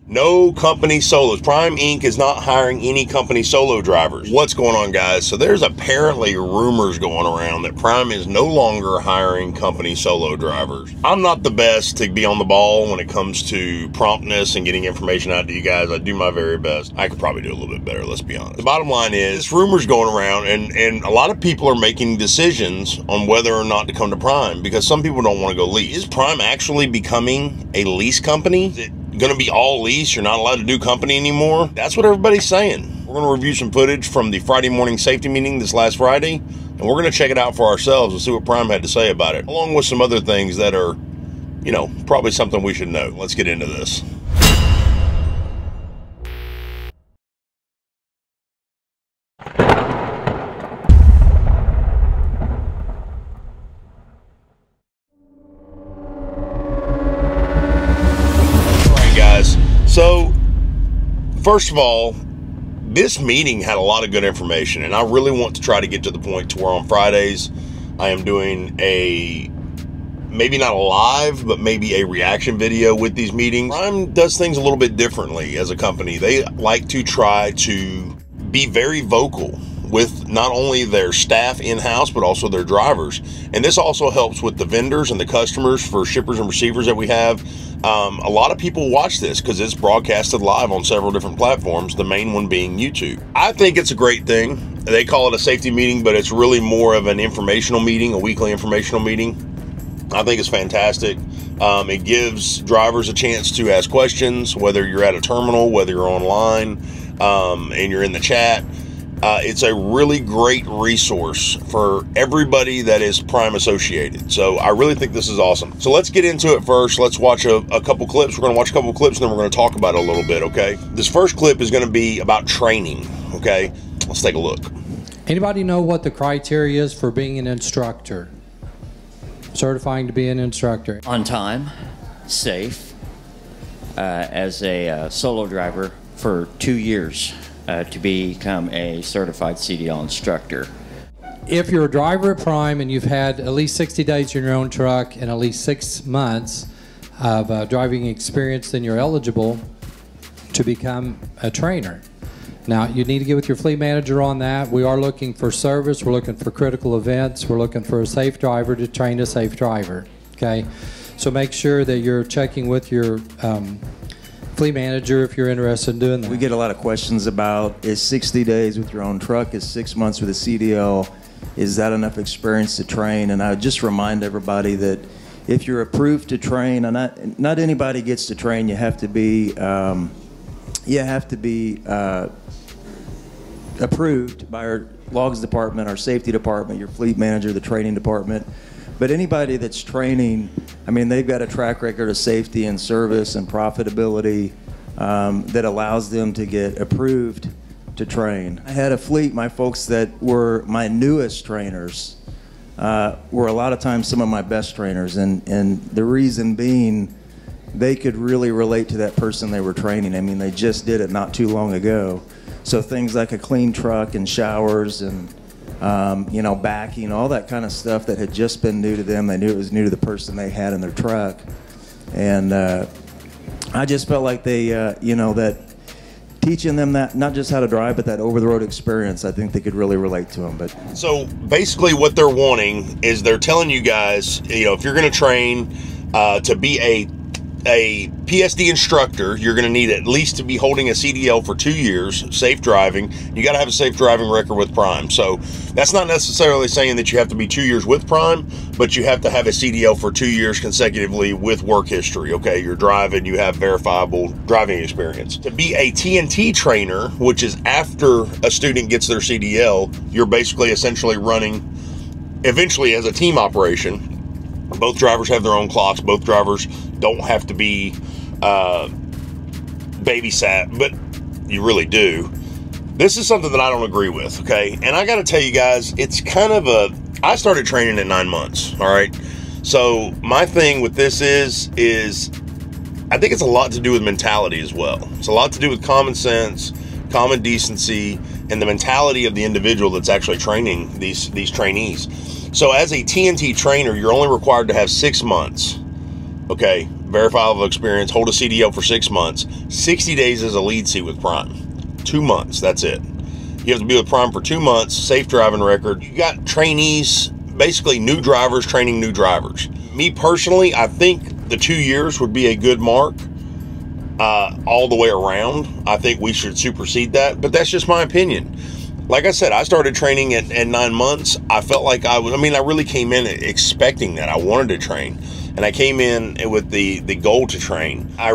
No company solos. Prime Inc. is not hiring any company solo drivers. What's going on, guys? So there's apparently rumors going around that Prime is no longer hiring company solo drivers. I'm not the best to be on the ball when it comes to promptness and getting information out to you guys. I do my very best. I could probably do a little bit better, let's be honest. The bottom line is, this rumor's going around, and a lot of people are making decisions on whether or not to come to Prime because some people don't want to go lease. Is Prime actually becoming a lease company? Is it going to be all lease? You're not allowed to do company anymore? That's what everybody's saying. We're going to review some footage from the Friday morning safety meeting this last Friday, and we're going to check it out for ourselves and see what Prime had to say about it, along with some other things that are, you know, probably something we should know. Let's get into this. So, first of all, this meeting had a lot of good information, and I really want to try to get to the point to where on Fridays I am doing a, maybe not a live, but maybe a reaction video with these meetings. Prime does things a little bit differently as a company. They like to try to be very vocal with not only their staff in-house, but also their drivers. And this also helps with the vendors and the customers for shippers and receivers that we have. A lot of people watch this because it's broadcasted live on several different platforms, the main one being YouTube. I think it's a great thing. They call it a safety meeting, but it's really more of an informational meeting, a weekly informational meeting. I think it's fantastic. It gives drivers a chance to ask questions, whether you're at a terminal, whether you're online, and you're in the chat. It's a really great resource for everybody that is Prime associated. So I really think this is awesome. So let's get into it first. Let's watch a couple clips. We're going to watch a couple clips, and then we're going to talk about it a little bit, okay? This first clip is going to be about training, okay? Let's take a look. Anybody know what the criteria is for being an instructor? Certifying to be an instructor. On time, safe, as a solo driver for 2 years. To become a certified CDL instructor. If you're a driver at Prime and you've had at least 60 days in your own truck and at least 6 months of driving experience, then you're eligible to become a trainer. Now, you need to get with your fleet manager on that. We are looking for service. We're looking for critical events. We're looking for a safe driver to train a safe driver, okay? So make sure that you're checking with your fleet manager if you're interested in doing that. We get a lot of questions about, is 60 days with your own truck, is 6 months with a CDL, is that enough experience to train? And I would just remind everybody that if you're approved to train, and not anybody gets to train, you have to be approved by our logs department, our safety department, your fleet manager, the training department. But anybody that's training, I mean, they've got a track record of safety and service and profitability that allows them to get approved to train. I had a fleet, my folks that were my newest trainers were a lot of times some of my best trainers, and the reason being they could really relate to that person they were training. I mean, they just did it not too long ago. So things like a clean truck and showers and you know, backing, all that kind of stuff that had just been new to them. They knew it was new to the person they had in their truck. And I just felt like they, you know, that teaching them that, not just how to drive, but that over-the-road experience, I think they could really relate to them. But so basically what they're wanting is they're telling you guys, you know, if you're going to train to be a PSD instructor, you're going to need at least to be holding a CDL for 2 years, safe driving. You got to have a safe driving record with Prime. So that's not necessarily saying that you have to be 2 years with Prime, but you have to have a CDL for 2 years consecutively with work history. Okay, you're driving, you have verifiable driving experience. To be a TNT trainer, which is after a student gets their CDL, you're basically essentially running eventually as a team operation. Both drivers have their own clocks. Both drivers don't have to be babysat, but you really do. This is something that I don't agree with, okay? And I got to tell you guys, it's kind of I started training at 9 months, all right? So my thing with this is I think it's a lot to do with mentality as well. It's a lot to do with common sense, common decency, and the mentality of the individual that's actually training these trainees. So as a TNT trainer, you're only required to have 6 months, okay? verifiable experience, hold a CDL for 6 months. 60 days is a lead seat with Prime. 2 months, that's it. You have to be with Prime for 2 months, safe driving record. You got trainees, basically new drivers training new drivers. Me personally, I think the 2 years would be a good mark all the way around. I think we should supersede that, but that's just my opinion. Like I said, I started training at 9 months. I felt like I really came in expecting that. I wanted to train. And I came in with the goal to train. I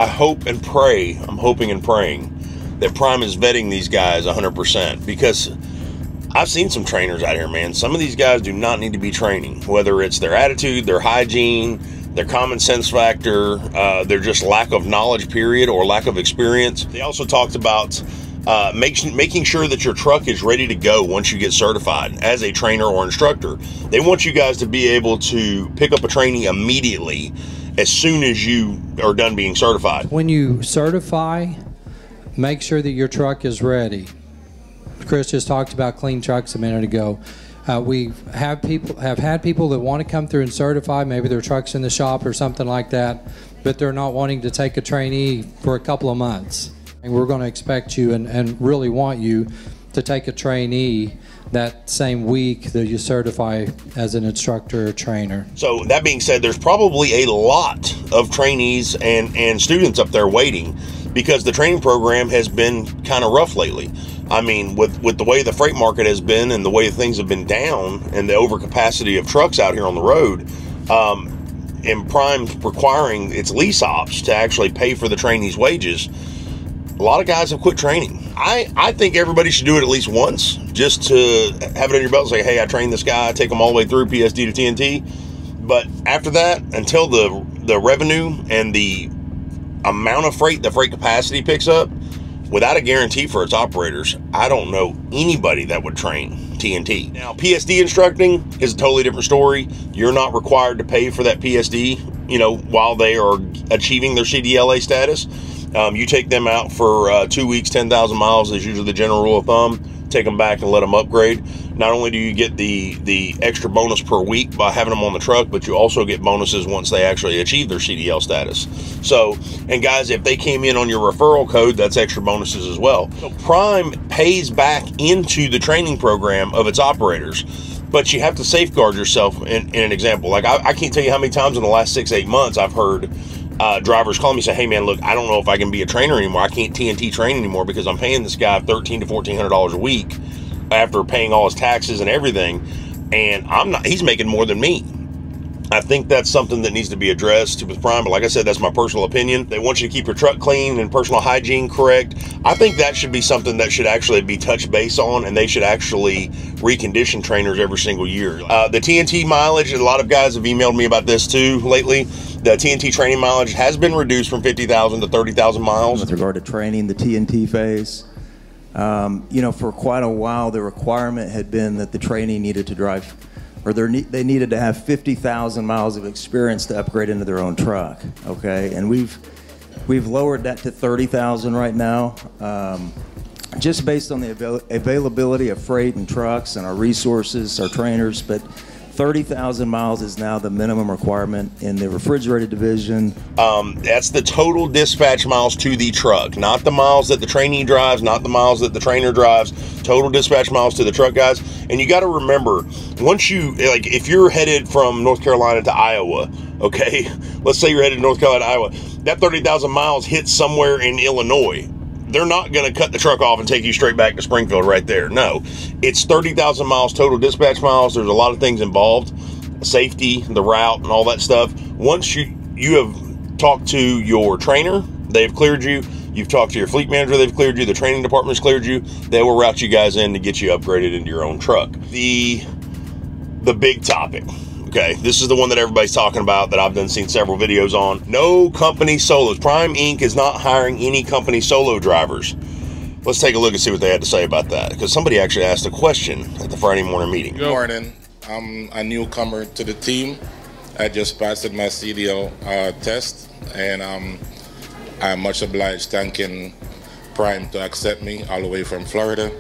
hope and pray, I'm hoping and praying that Prime is vetting these guys 100%, because I've seen some trainers out here, man. Some of these guys do not need to be training, whether it's their attitude, their hygiene, their common sense factor, their just lack of knowledge, period, or lack of experience. They also talked about making sure that your truck is ready to go once you get certified as a trainer or instructor. They want you guys to be able to pick up a trainee immediately as soon as you are done being certified. When you certify, make sure that your truck is ready. Chris just talked about clean trucks a minute ago. We have had people that want to come through and certify, maybe their truck's in the shop or something like that, but they're not wanting to take a trainee for a couple of months. And we're going to expect you and really want you to take a trainee that same week that you certify as an instructor or trainer. So that being said, there's probably a lot of trainees and students up there waiting, because the training program has been kind of rough lately. I mean, with the way the freight market has been and the way things have been down and the overcapacity of trucks out here on the road, and Prime requiring its lease ops to actually pay for the trainees' wages, a lot of guys have quit training. I think everybody should do it at least once, just to have it in your belt and say, hey, I trained this guy, take him all the way through PSD to TNT. But after that, until the revenue and the amount of freight, the freight capacity picks up, without a guarantee for its operators, I don't know anybody that would train TNT. Now, PSD instructing is a totally different story. You're not required to pay for that PSD, while they are achieving their CDLA status. You take them out for 2 weeks, 10,000 miles is usually the general rule of thumb. Take them back and let them upgrade. Not only do you get the extra bonus per week by having them on the truck, but you also get bonuses once they actually achieve their CDL status. So, and guys, if they came in on your referral code, that's extra bonuses as well. So Prime pays back into the training program of its operators, but you have to safeguard yourself in an example. Like I can't tell you how many times in the last 6-8 months I've heard drivers call me and say, hey man, look, I don't know if I can be a trainer anymore. I can't TNT train anymore because I'm paying this guy $1,300 to $1,400 a week after paying all his taxes and everything, and he's making more than me. I think that's something that needs to be addressed with Prime, but like I said, that's my personal opinion. They want you to keep your truck clean and personal hygiene correct. I think that should be something that should actually be touched base on, and they should actually recondition trainers every single year. The TNT mileage, a lot of guys have emailed me about this too lately. The TNT training mileage has been reduced from 50,000 to 30,000 miles. With regard to training, the TNT phase, for quite a while, the requirement had been that the trainee needed to drive, or they needed to have 50,000 miles of experience to upgrade into their own truck. Okay, and we've lowered that to 30,000 right now, just based on the availability of freight and trucks and our resources, our trainers. But 30,000 miles is now the minimum requirement in the refrigerated division. That's the total dispatch miles to the truck, not the miles that the trainee drives, not the miles that the trainer drives, total dispatch miles to the truck, guys. And you got to remember, once you, like, if you're headed from North Carolina to Iowa, okay, let's say you're headed to North Carolina to Iowa, that 30,000 miles hits somewhere in Illinois. They're not going to cut the truck off and take you straight back to Springfield right there. No, it's 30,000 miles total dispatch miles. There's a lot of things involved, safety, the route, and all that stuff. Once you have talked to your trainer, they've cleared you. You've talked to your fleet manager, they've cleared you. The training department's cleared you. They will route you guys in to get you upgraded into your own truck. The big topic. Okay, this is the one that everybody's talking about, that I've seen several videos on. No company solos. Prime Inc. is not hiring any company solo drivers. Let's take a look and see what they had to say about that, because somebody actually asked a question at the Friday morning meeting. Good morning. I'm a newcomer to the team. I just passed my CDL test, and I'm much obliged, thanking Prime to accept me all the way from Florida.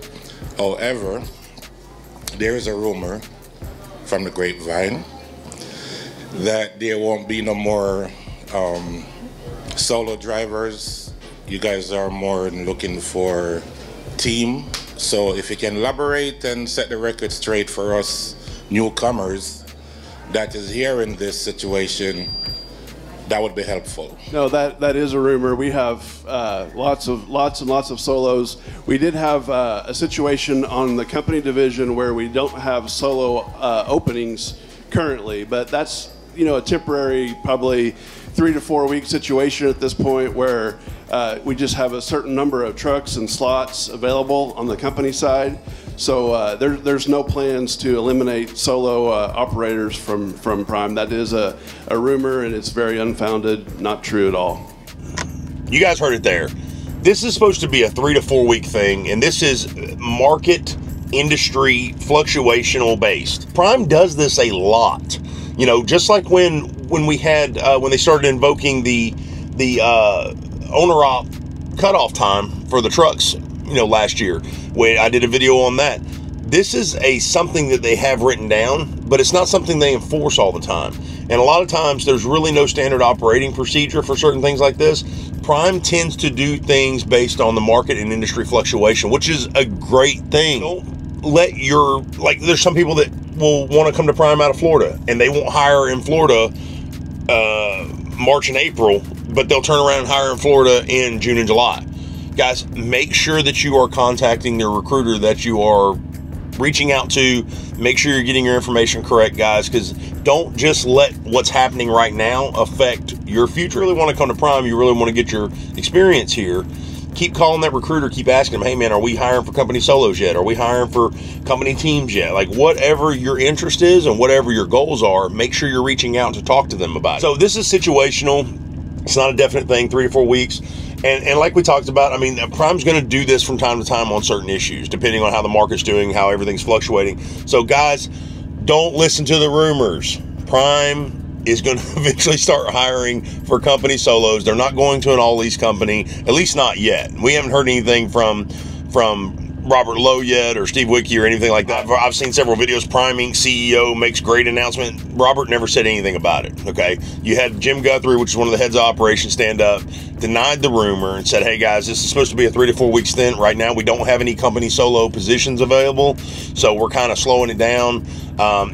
However, there is a rumor from the grapevine that there won't be no more solo drivers, you guys are more looking for team. So if you can elaborate and set the record straight for us newcomers that is here in this situation, that would be helpful. No, that is a rumor. We have lots and lots of solos. We did have a situation on the company division where we don't have solo openings currently, but that's, you know, a temporary, probably 3 to 4 week situation at this point, where we just have a certain number of trucks and slots available on the company side. So there's no plans to eliminate solo operators from Prime. That is a rumor, and it's very unfounded, not true at all. You guys heard it there. This is supposed to be a 3 to 4 week thing, and this is market, industry, fluctuational based. Prime does this a lot. You know, just like when we had when they started invoking the owner op cutoff time for the trucks, you know, last year. I did a video on that. This is something that they have written down, but it's not something they enforce all the time. And a lot of times there's really no standard operating procedure for certain things like this. Prime tends to do things based on the market and industry fluctuation, which is a great thing. Don't let there's some people that will want to come to Prime out of Florida, and they won't hire in Florida March and April, but they'll turn around and hire in Florida in June and July. Guys, make sure that you are contacting the recruiter that you are reaching out to. Make sure you're getting your information correct, guys, because don't just let what's happening right now affect your future. You really want to come to Prime, you really want to get your experience here, keep calling that recruiter, keep asking them, hey man, are we hiring for company solos yet? Are we hiring for company teams yet? Like, whatever your interest is and whatever your goals are, make sure you're reaching out to talk to them about it. So this is situational. It's not a definite thing, 3 to 4 weeks. And like we talked about, I mean, Prime's going to do this from time to time on certain issues, depending on how the market's doing, how everything's fluctuating. So guys, don't listen to the rumors. Prime is going to eventually start hiring for company solos. They're not going to an all-lease company, at least not yet. We haven't heard anything from Robert Lowe yet, or Steve Wicke, or anything like that. I've seen several videos. Prime Inc. CEO makes great announcement. Robert never said anything about it, okay? You had Jim Guthrie, which is one of the heads of operations, stand up, denied the rumor, and said, hey guys, this is supposed to be a 3 to 4 week stint. Right now, we don't have any company solo positions available, so we're kind of slowing it down.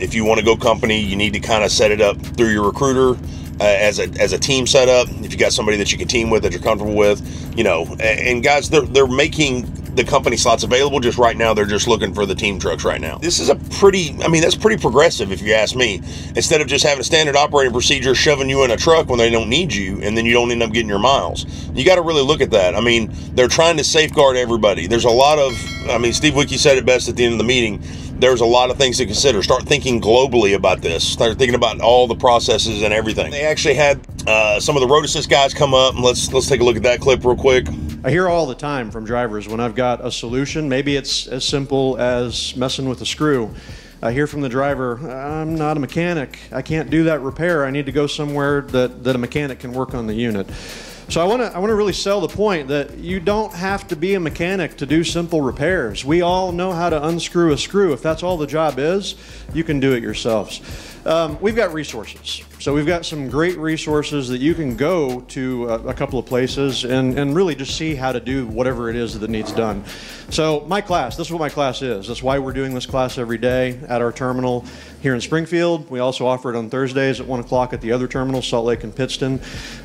If you want to go company, you need to kind of set it up through your recruiter as a team setup. If you got somebody that you can team with, that you're comfortable with, you know. And guys, they're making the company slots available. Just right now, they're just looking for the team trucks right now. This is that's pretty progressive if you ask me. Instead of just having a standard operating procedure shoving you in a truck when they don't need you, and then you don't end up getting your miles. You got to really look at that. I mean, they're trying to safeguard everybody. There's a lot of, Steve Wicke said it best at the end of the meeting. There's a lot of things to consider. Start thinking globally about this. Start thinking about all the processes and everything. They actually had some of the road assist guys come up, and let's take a look at that clip real quick. I hear all the time from drivers when I've got a solution. Maybe it's as simple as messing with a screw. I hear from the driver, I'm not a mechanic. I can't do that repair. I need to go somewhere that a mechanic can work on the unit. So I want to really sell the point that you don't have to be a mechanic to do simple repairs. We all know how to unscrew a screw. If that's all the job is, you can do it yourselves. We've got resources. So we've got some great resources that you can go to a couple of places and really just see how to do whatever it is that needs done. So my class, this is what my class is. That's why we're doing this class every day at our terminal here in Springfield. We also offer it on Thursdays at 1 o'clock at the other terminal, Salt Lake and Pittston.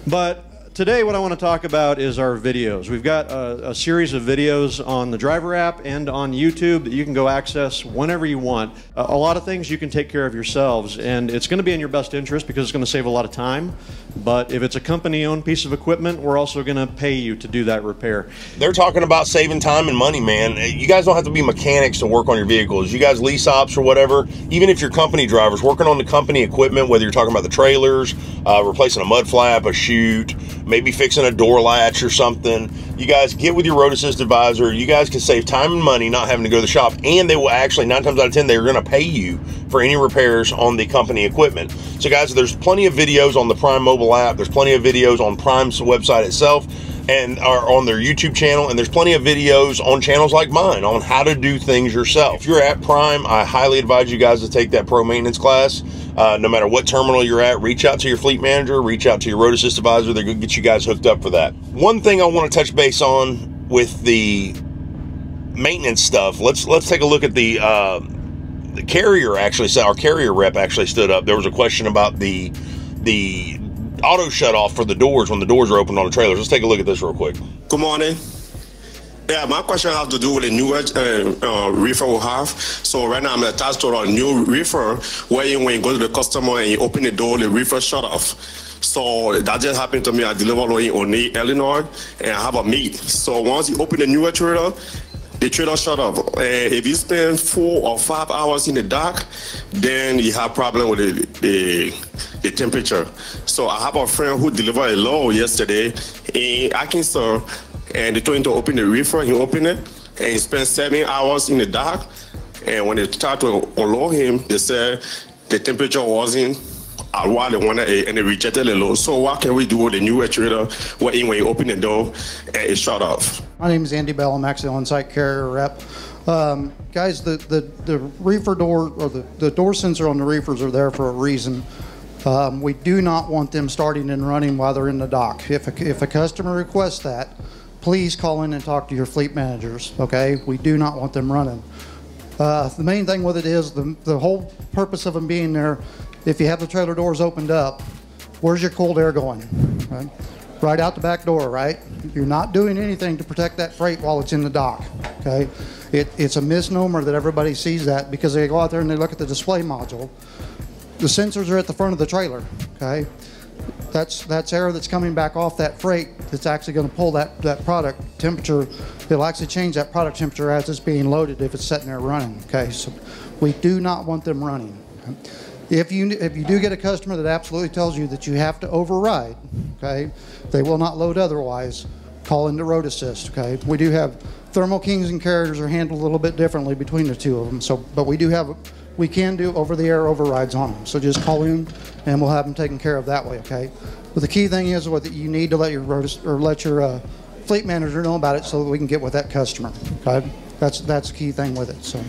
But today what I want to talk about is our videos. We've got a series of videos on the driver app and on YouTube that you can go access whenever you want. A lot of things you can take care of yourselves, and it's going to be in your best interest because it's going to save a lot of time. But if it's a company-owned piece of equipment, we're also going to pay you to do that repair. They're talking about saving time and money, man. You guys don't have to be mechanics to work on your vehicles. You guys lease ops or whatever, even if you're company drivers, working on the company equipment, whether you're talking about the trailers, replacing a mud flap, a chute, maybe fixing a door latch or something, you guys get with your road assist advisor. You guys can save time and money not having to go to the shop, and they will actually, 9 times out of 10, they're going to pay you for any repairs on the company equipment. So guys, there's plenty of videos on the Prime mobile app. There's plenty of videos on Prime's website itself. and are on their YouTube channel, and there's plenty of videos on channels like mine on how to do things yourself. If you're at Prime, I highly advise you guys to take that pro maintenance class. No matter what terminal you're at, reach out to your fleet manager, reach out to your road assist advisor. They're going to get you guys hooked up for that. One thing I want to touch base on with the maintenance stuff, let's take a look at the carrier actually said, our carrier rep actually stood up. There was a question about the auto shut off for the doors when the doors are opened on the trailers. Let's take a look at this real quick. Good morning. Yeah, my question has to do with the new reefer we have. So right now I'm attached to a new reefer where when you go to the customer and you open the door, the reefer shut off. So that just happened to me. I delivered in O'Neill, Illinois, and I have a meet. So once you open the newer trailer, the trailer shut off. If you spend 4 or 5 hours in the dark, then you have problem with the temperature. So I have a friend who delivered a load yesterday in Arkansas, and they told him to open the reefer. He opened it, and he spent 7 hours in the dark. And when they started to unload him, they said the temperature wasn't at what they wanted, and they rejected the load. So what can we do with the newer trailer when you open the door and it shut off? My name is Andy Bell. I'm actually on-site carrier rep. Guys, the reefer door, or the door sensor on the reefers are there for a reason. We do not want them starting and running while they're in the dock. If a customer requests that, please call in and talk to your fleet managers, okay? We do not want them running. The main thing with it is the whole purpose of them being there, if you have the trailer doors opened up, where's your cold air going? Right out the back door, right? You're not doing anything to protect that freight while it's in the dock, okay? It's a misnomer that everybody sees that because they go out there and they look at the display module. The sensors are at the front of the trailer, okay? That's air that's coming back off that freight that's actually going to pull that product temperature. It'll actually change that product temperature as it's being loaded if it's sitting there running, okay? So we do not want them running. If you do get a customer that absolutely tells you that you have to override, okay, they will not load otherwise, call into Road Assist, okay? We do have Thermal Kings and carriers are handled a little bit differently between the two of them, so, but we can do over-the-air overrides on them. So just call in and we'll have them taken care of that way, okay? But the key thing is what you need to let your fleet manager know about it so that we can get with that customer, okay? That's the key thing with it, so.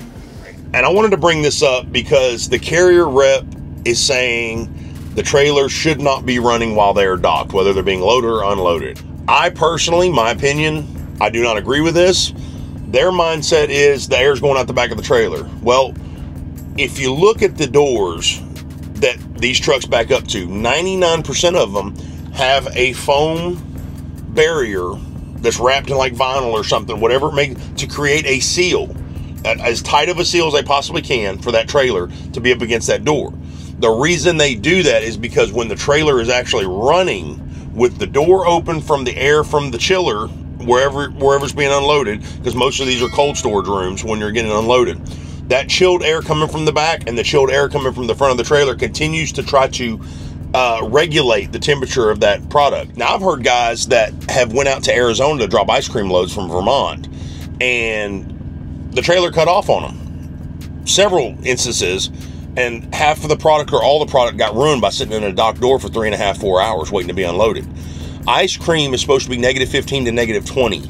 And I wanted to bring this up because the carrier rep is saying the trailer should not be running while they are docked, whether they're being loaded or unloaded. I personally, my opinion, I do not agree with this. Their mindset is the air's going out the back of the trailer. Well, if you look at the doors that these trucks back up to, 99% of them have a foam barrier that's wrapped in like vinyl or something, whatever it may, to create a seal, as tight of a seal as they possibly can for that trailer to be up against that door. The reason they do that is because when the trailer is actually running with the door open from the air from the chiller, wherever's being unloaded, because most of these are cold storage rooms when you're getting unloaded, that chilled air coming from the back and the chilled air coming from the front of the trailer continues to try to regulate the temperature of that product. Now, I've heard guys that have went out to Arizona to drop ice cream loads from Vermont, and the trailer cut off on them. Several instances, and half of the product or all the product got ruined by sitting in a dock door for 3.5, 4 hours waiting to be unloaded. Ice cream is supposed to be -15 to -20.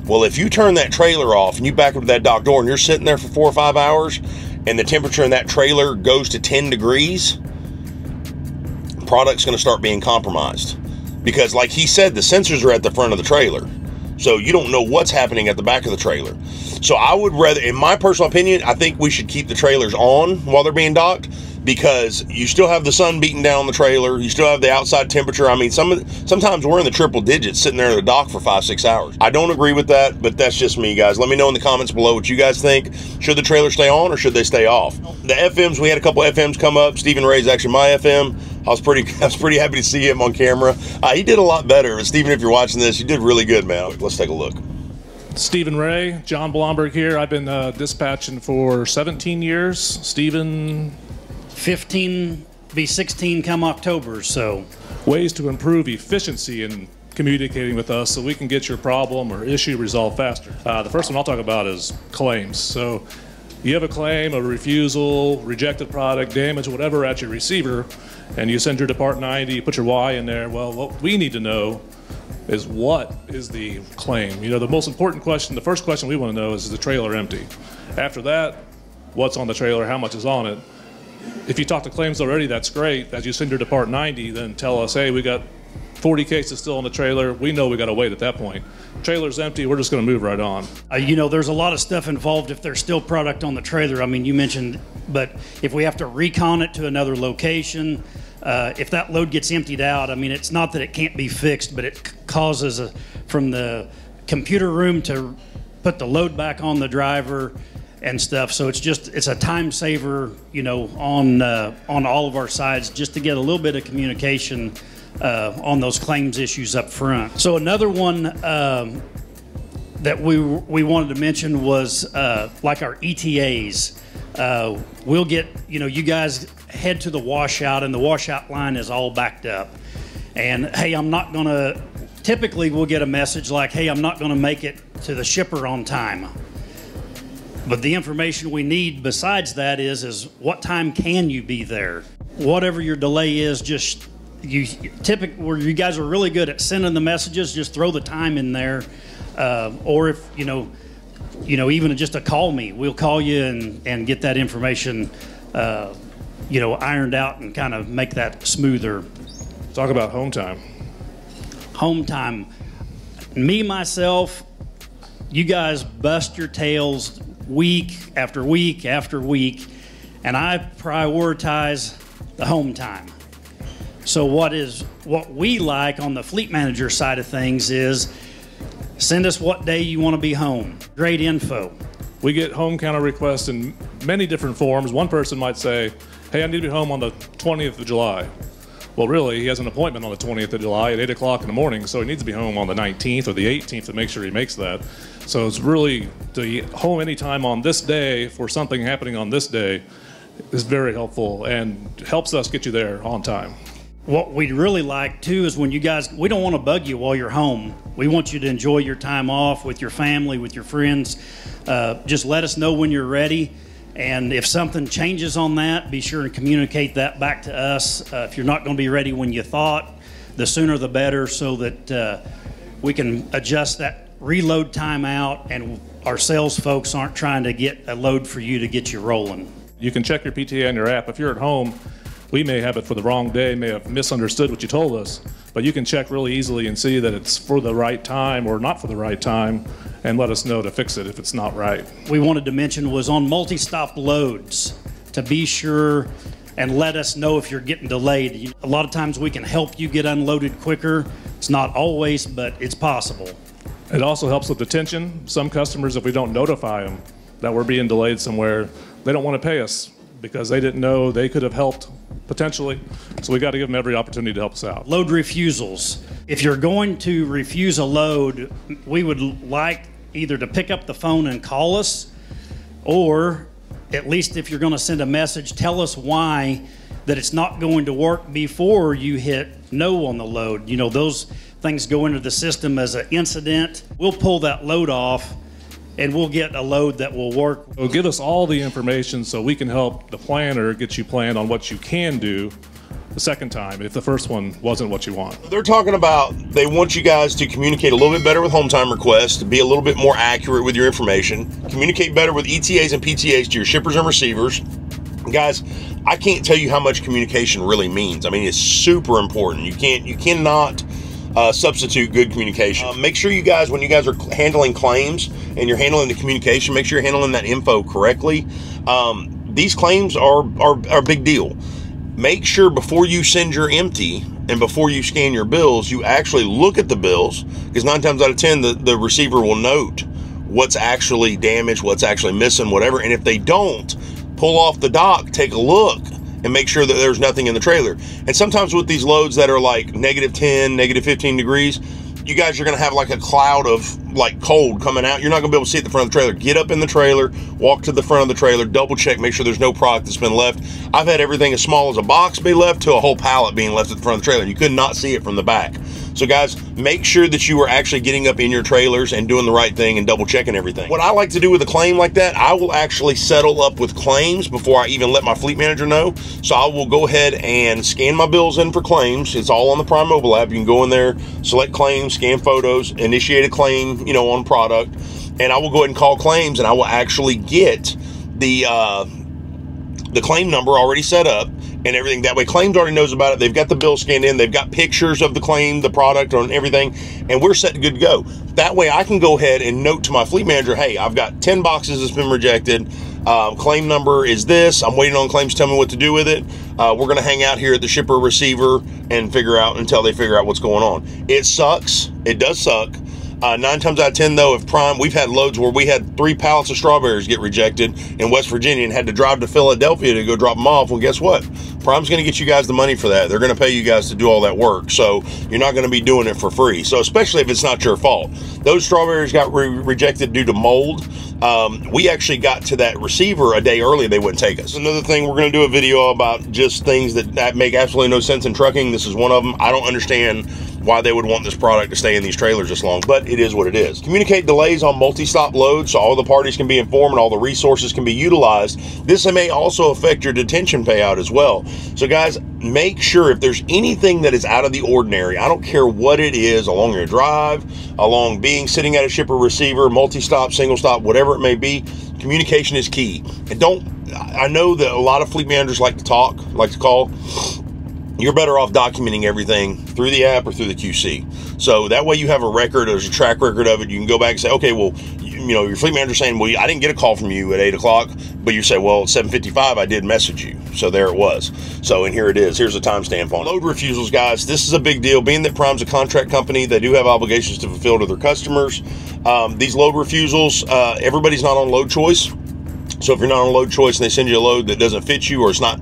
Well, if you turn that trailer off and you back up to that dock door and you're sitting there for 4 or 5 hours and the temperature in that trailer goes to 10 degrees, product's going to start being compromised. Because like he said, the sensors are at the front of the trailer. So you don't know what's happening at the back of the trailer. So I would rather, in my personal opinion, I think we should keep the trailers on while they're being docked, because you still have the sun beating down on the trailer. You still have the outside temperature. I mean, sometimes we're in the triple digits sitting there in the dock for 5, 6 hours. I don't agree with that, but that's just me, guys. Let me know in the comments below what you guys think. Should the trailer stay on or should they stay off? The FMs, we had a couple FMs come up. Stephen Ray's actually my FM. I was pretty happy to see him on camera. He did a lot better. But Stephen, if you're watching this, you did really good, man. Let's take a look. Stephen Ray, John Blomberg here. I've been dispatching for 17 years. Stephen? 15, be 16 come October, so. Ways to improve efficiency in communicating with us so we can get your problem or issue resolved faster. The first one I'll talk about is claims. So you have a claim, a refusal, rejected product, damage, whatever at your receiver, and you send your Depart 90, you put your Y in there. Well, what we need to know is what is the claim? You know, the most important question, the first question we want to know is the trailer empty? After that, what's on the trailer, how much is on it? If you talk to claims already, that's great. As you send your Depart 90, then tell us, hey, we got 40 cases still on the trailer. We know we got to wait at that point. Trailer's empty, we're just going to move right on. You know, there's a lot of stuff involved if there's still product on the trailer. I mean, you mentioned, but if we have to recon it to another location, if that load gets emptied out, I mean, it's not that it can't be fixed, but it causes from the computer room to put the load back on the driver and stuff. So it's a time saver, you know, on all of our sides, just to get a little bit of communication on those claims issues up front. So another one that we wanted to mention was like our ETAs. We'll get, you know, you guys head to the washout and the washout line is all backed up. And hey, I'm not gonna, typically we'll get a message like, hey, I'm not gonna make it to the shipper on time. But the information we need besides that is what time can you be there? Whatever your delay is, just where you guys are really good at sending the messages, just throw the time in there. Or if, you know, even just a call me, we'll call you and get that information, you know, ironed out and kind of make that smoother. Talk about home time. Home time. Me, myself, you guys bust your tails week after week after week, and I prioritize the home time. So what we like on the fleet manager side of things is send us what day you want to be home. Great info. We get home counter requests in many different forms. One person might say, hey, I need to be home on the 20th of July. Well, really, he has an appointment on the 20th of July at 8 o'clock in the morning, so he needs to be home on the 19th or the 18th to make sure he makes that. So it's really, to be home anytime on this day for something happening on this day is very helpful and helps us get you there on time. What we'd really like, too, is when you guys, we don't want to bug you while you're home. We want you to enjoy your time off with your family, with your friends. Just let us know when you're ready. And if something changes on that, be sure and communicate that back to us. If you're not going to be ready when you thought, the sooner the better, so that we can adjust that reload time out and our sales folks aren't trying to get a load for you to get you rolling. You can check your PTA on your app. If you're at home, we may have it for the wrong day, may have misunderstood what you told us, but you can check really easily and see that it's for the right time or not for the right time and let us know to fix it if it's not right. We wanted to mention was on multi-stop loads, to be sure and let us know if you're getting delayed. A lot of times we can help you get unloaded quicker. It's not always, but it's possible. It also helps with detention. Some customers, if we don't notify them that we're being delayed somewhere, they don't want to pay us because they didn't know they could have helped potentially. So we got to give them every opportunity to help us out. Load refusals. If you're going to refuse a load, we would like either to pick up the phone and call us, or at least if you're going to send a message, tell us why that it's not going to work before you hit no on the load. You know, those things go into the system as an incident. We'll pull that load off and we'll get a load that will work. So give us all the information so we can help the planner get you planned on what you can do the second time if the first one wasn't what you want. They're talking about they want you guys to communicate a little bit better with home time requests, to be a little bit more accurate with your information, communicate better with ETAs and PTAs to your shippers and receivers. Guys, I can't tell you how much communication really means. I mean, it's super important. You cannot substitute good communication. Make sure you guys, when you guys are handling claims and you're handling the communication, make sure you're handling that info correctly. These claims are a big deal. Make sure before you send your empty and before you scan your bills, you actually look at the bills, because 9 times out of 10, the receiver will note what's actually damaged, what's actually missing, whatever. And if they don't, pull off the dock, take a look, and make sure that there's nothing in the trailer. And sometimes with these loads that are like -10, -15 degrees, you guys are gonna have like a cloud of like cold coming out. You're not gonna be able to see at the front of the trailer. Get up in the trailer, walk to the front of the trailer, double check, make sure there's no product that's been left. I've had everything as small as a box be left to a whole pallet being left at the front of the trailer. You could not see it from the back. So guys, make sure that you are actually getting up in your trailers and doing the right thing and double checking everything. What I like to do with a claim like that, I will actually settle up with claims before I even let my fleet manager know. So I will go ahead and scan my bills in for claims. It's all on the Prime mobile app. You can go in there, select claims, scan photos, initiate a claim, you know, on product, and I will go ahead and call claims, and I will actually get the claim number already set up and everything. That way claims already knows about it. They've got the bill scanned in, they've got pictures of the claim, the product, and everything, and we're set to good to go. That way I can go ahead and note to my fleet manager, hey, I've got 10 boxes that's been rejected. Claim number is this. I'm waiting on claims to tell me what to do with it. We're going to hang out here at the shipper receiver and figure out until they figure out what's going on. It sucks. It does suck. 9 times out of 10, though, if Prime, we've had loads where we had 3 pallets of strawberries get rejected in West Virginia and had to drive to Philadelphia to go drop them off. Well, guess what? Prime's going to get you guys the money for that. They're going to pay you guys to do all that work. So you're not going to be doing it for free. So especially if it's not your fault. Those strawberries got rejected due to mold. We actually got to that receiver a day early. They wouldn't take us. Another thing, we're going to do a video about just things that make absolutely no sense in trucking. This is one of them. I don't understand why they would want this product to stay in these trailers this long, but it is what it is. Communicate delays on multi-stop loads so all the parties can be informed and all the resources can be utilized. This may also affect your detention payout as well. So guys, make sure if there's anything that is out of the ordinary, I don't care what it is, along your drive, along sitting at a shipper receiver, multi-stop, single stop, whatever it may be, communication is key. And I know that a lot of fleet managers like to call. You're better off documenting everything through the app or through the QC. So that way you have a record, there's a track record of it. You can go back and say, okay, well, you know, your fleet manager saying, well, I didn't get a call from you at 8 o'clock, but you say, well, at 7:55, I did message you. So there it was. So, and here it is. Here's a timestamp on it. Load refusals, guys. This is a big deal. Being that Prime's a contract company, they do have obligations to fulfill to their customers. These load refusals, everybody's not on load choice. So if you're not on load choice and they send you a load that doesn't fit you, or it's not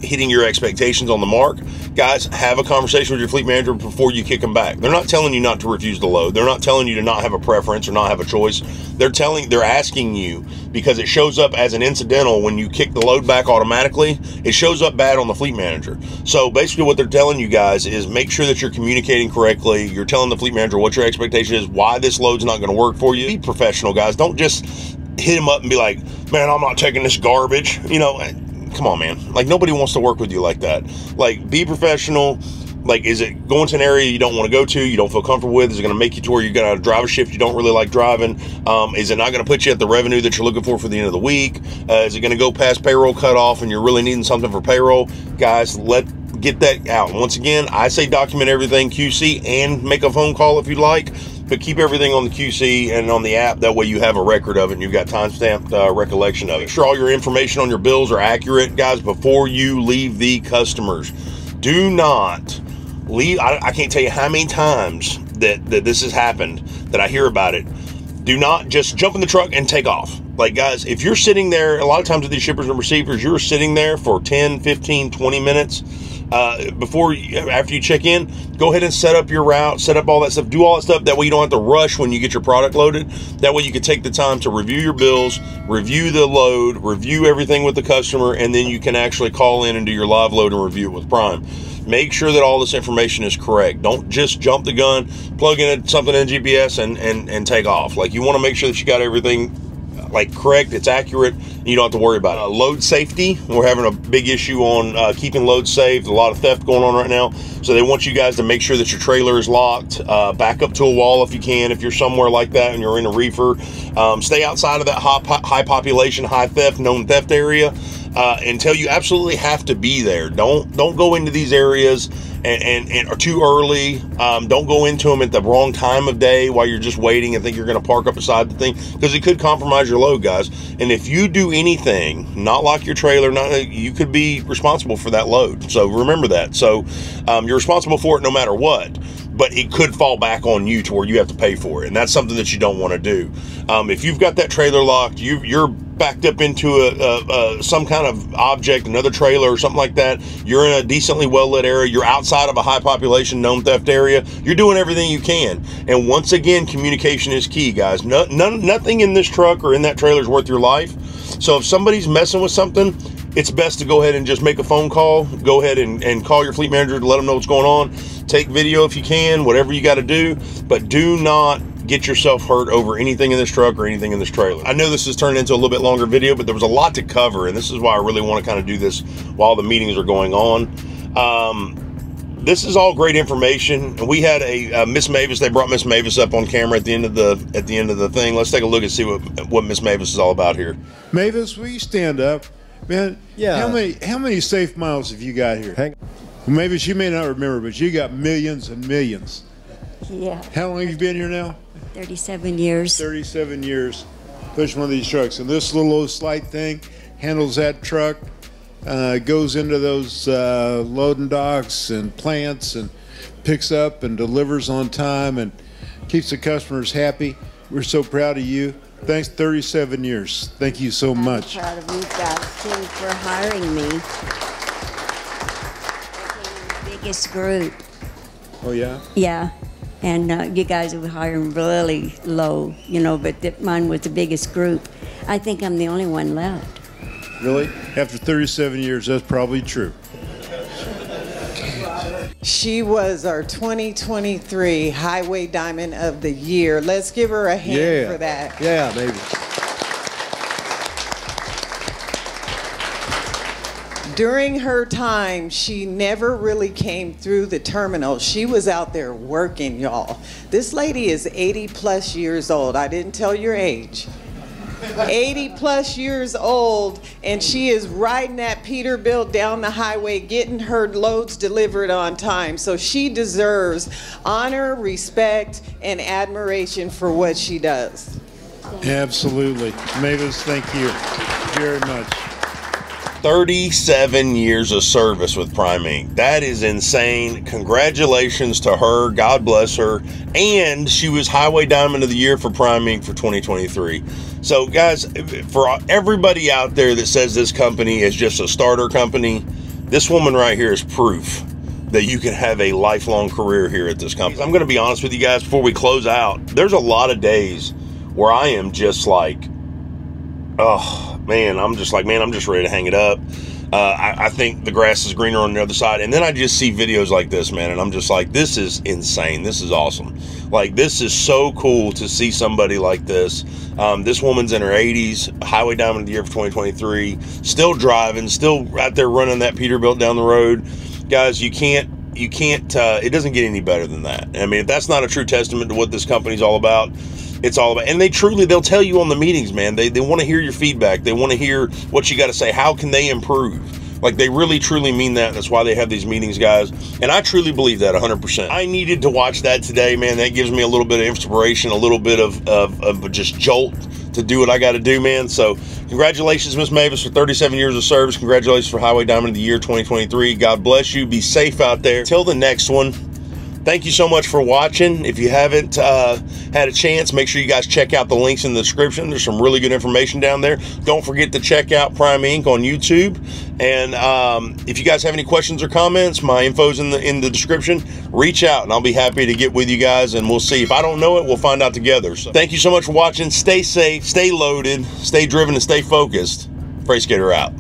hitting your expectations on the mark, guys, have a conversation with your fleet manager before you kick them back. They're not telling you not to refuse the load. They're not telling you to not have a preference or not have a choice. They're asking you, because it shows up as an incidental when you kick the load back automatically. It shows up bad on the fleet manager. So basically what they're telling you guys is make sure that you're communicating correctly. You're telling the fleet manager what your expectation is, why this load's not going to work for you. Be professional, guys. Don't just hit him up and be like, man, I'm not taking this garbage. You know, come on, man. Like, nobody wants to work with you like that. Like, be professional. Like, is it going to an area you don't want to go to, you don't feel comfortable with? Is it going to make you to where you're going to drive a shift you don't really like driving? Is it not going to put you at the revenue that you're looking for the end of the week? Is it going to go past payroll cutoff and you're really needing something for payroll? Guys, get that out. Once again, I say document everything, QC, and make a phone call if you'd like. But keep everything on the QC and on the app. That way you have a record of it and you've got timestamped recollection of it. Make sure all your information on your bills are accurate, guys, before you leave the customers. Do not leave. I can't tell you how many times that this has happened, that I hear about it. Do not just jump in the truck and take off. Like, guys, if you're sitting there, a lot of times with these shippers and receivers, you're sitting there for 10, 15, 20 minutes after you check in. Go ahead and set up your route, set up all that stuff, do all that stuff. That way you don't have to rush when you get your product loaded. That way you can take the time to review your bills, review the load, review everything with the customer, and then you can actually call in and do your live load and review it with Prime. Make sure that all this information is correct. Don't just jump the gun, plug in something in GPS and take off. Like, you want to make sure that you got everything like correct, it's accurate, and you don't have to worry about it. Load safety, we're having a big issue on keeping loads safe. A lot of theft going on right now, so they want you guys to make sure that your trailer is locked, back up to a wall if you can, if you're somewhere like that and you're in a reefer. Stay outside of that high population, high theft, known theft area until you absolutely have to be there. Don't go into these areas and are too early. Don't go into them at the wrong time of day while you're just waiting and think you're going to park up beside the thing, because it could compromise your load, guys. And if you do anything, not lock your trailer, you could be responsible for that load. So remember that. So you're responsible for it no matter what, but it could fall back on you to where you have to pay for it. And that's something that you don't want to do. If you've got that trailer locked, you're backed up into some kind of object, another trailer or something like that, you're in a decently well-lit area, you're outside of a high population known theft area, you're doing everything you can. And once again, communication is key, guys. Nothing in this truck or in that trailer is worth your life. So if somebody's messing with something, it's best to go ahead and just make a phone call. Go ahead and call your fleet manager to let them know what's going on. Take video if you can, whatever you got to do, but do not get yourself hurt over anything in this truck or anything in this trailer. I know this has turned into a little bit longer video, but there was a lot to cover, and this is why I really want to kind of do this while the meetings are going on. This is all great information. We had a Miss Mavis. They brought Miss Mavis up on camera at the end of the thing. Let's take a look and see what Miss Mavis is all about here. Mavis, will you stand up, man? Yeah. How many safe miles have you got here? Well, Mavis, you may not remember, but you got millions and millions. Yeah. How long have you been here now? 37 years. 37 years. Push one of these trucks, and this little old slight thing handles that truck. Goes into those loading docks and plants and picks up and delivers on time and keeps the customers happy. We're so proud of you. Thanks, 37 years. Thank you so much. I'm proud of you guys too for hiring me. The biggest group. Oh yeah? Yeah. And you guys were hiring really low, you know, but mine was the biggest group. I think I'm the only one left. Really? After 37 years, that's probably true. She was our 2023 Highway Diamond of the Year. Let's give her a hand for that. Yeah, baby. During her time, she never really came through the terminal. She was out there working, y'all. This lady is 80 plus years old. I didn't tell your age. 80 plus years old, and she is riding that Peterbilt down the highway getting her loads delivered on time. So she deserves honor, respect, and admiration for what she does. Absolutely. Mavis, thank you very much. 37 years of service with Prime Inc. That is insane. Congratulations to her. God bless her. And she was Highway Diamond of the Year for Prime Inc. for 2023. So guys, for everybody out there that says this company is just a starter company, this woman right here is proof that you can have a lifelong career here at this company. I'm going to be honest with you guys before we close out. There's a lot of days where I am just like, oh man, I'm just ready to hang it up. I think the grass is greener on the other side. And then I just see videos like this, man, and I'm just like, this is insane. This is awesome. Like, this is so cool to see somebody like this. This woman's in her 80s, Highway Diamond of the Year for 2023, still driving, still out there running that Peterbilt down the road. Guys, you can't, it doesn't get any better than that. I mean, if that's not a true testament to what this company's all about, it's all about, and they'll tell you on the meetings, man. They want to hear your feedback. They want to hear what you got to say. How can they improve? Like, they really, truly mean that. That's why they have these meetings, guys. And I truly believe that 100%. I needed to watch that today, man. That gives me a little bit of inspiration, a little bit of just jolt to do what I got to do, man. So congratulations, Miss Mavis, for 37 years of service. Congratulations for Highway Diamond of the Year 2023. God bless you. Be safe out there. Till the next one. Thank you so much for watching. If you haven't had a chance, make sure you guys check out the links in the description. There's some really good information down there. Don't forget to check out Prime Inc. on YouTube. And if you guys have any questions or comments, my info's in the description. Reach out, and I'll be happy to get with you guys, and we'll see. If I don't know it, we'll find out together. So thank you so much for watching. Stay safe, stay loaded, stay driven, and stay focused. Freight Skater out.